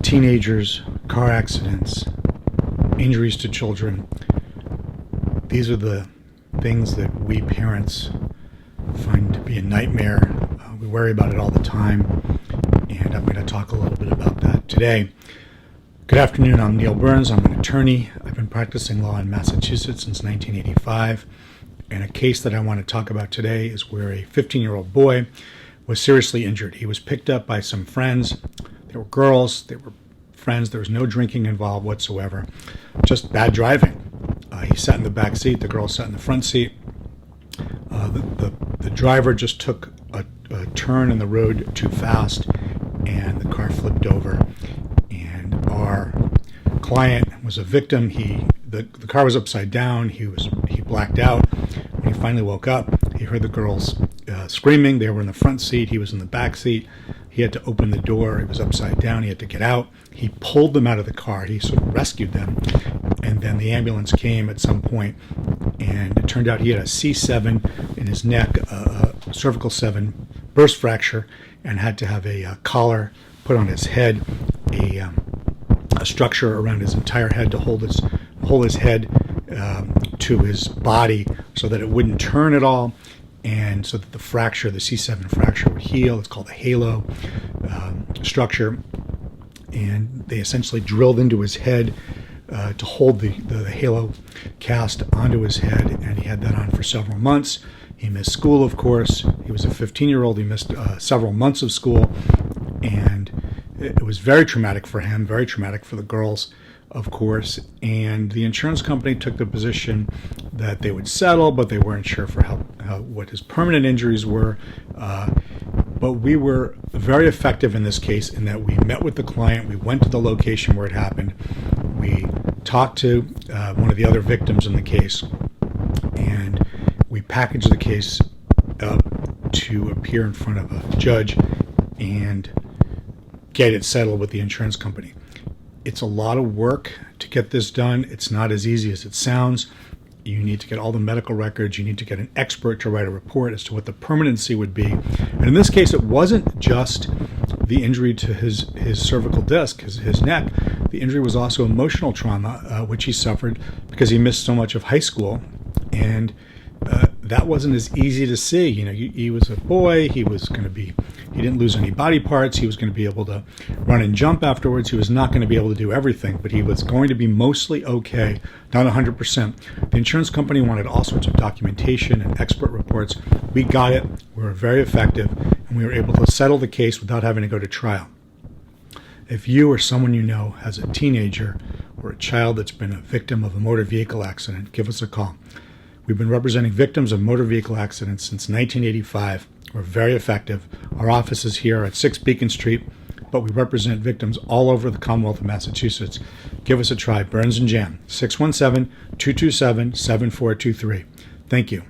teenagers, car accidents, injuries to children. These are the things that we parents find to be a nightmare. We worry about it all the time, and I'm going to talk a little bit about that today. Good afternoon, I'm Neil Burns. I'm an attorney. I've been practicing law in Massachusetts since 1985, and a case that I want to talk about today is where a 15-year-old boy was seriously injured. He was picked up by some friends. They were girls, they were friends, there was no drinking involved whatsoever, just bad driving. He sat in the back seat, the girl sat in the front seat. The driver just took a turn in the road too fast, and the car flipped over. And our client was a victim. The car was upside down. He blacked out. When he finally woke up, he heard the girls screaming. They were in the front seat. He was in the back seat. He had to open the door. It was upside down. He had to get out. He pulled them out of the car. He sort of rescued them. And then the ambulance came at some point, and it turned out he had a C7 in his neck, a cervical 7 burst fracture, and had to have a collar put on his head, a structure around his entire head to hold his head to his body so that it wouldn't turn at all, and so that the C7 fracture would heal. It's called a halo structure, and they essentially drilled into his head to hold the halo cast onto his head, and he had that on for several months. He missed school, of course. He was a 15-year-old. He missed several months of school, and it was very traumatic for him, very traumatic for the girls, of course. And the insurance company took the position that they would settle, but they weren't sure for what his permanent injuries were. But we were very effective in this case in that we met with the client. We went to the location where it happened. We talked to one of the other victims in the case, and we packaged the case up to appear in front of a judge and get it settled with the insurance company. It's a lot of work to get this done. It's not as easy as it sounds. You need to get all the medical records. You need to get an expert to write a report as to what the permanency would be. And in this case, it wasn't just the injury to his cervical disc, his neck. The injury was also emotional trauma, which he suffered because he missed so much of high school. And that wasn't as easy to see. You know, he was a boy. He didn't lose any body parts. He was going to be able to run and jump afterwards. He was not going to be able to do everything, but he was going to be mostly okay, not 100%. The insurance company wanted all sorts of documentation and expert reports. We got it. We were very effective, and we were able to settle the case without having to go to trial. If you or someone you know has a teenager or a child that's been a victim of a motor vehicle accident, give us a call. We've been representing victims of motor vehicle accidents since 1985. We're very effective. Our office is here at 6 Beacon Street, but we represent victims all over the Commonwealth of Massachusetts. Give us a try. Burns and Jam, 617-227-7423. Thank you.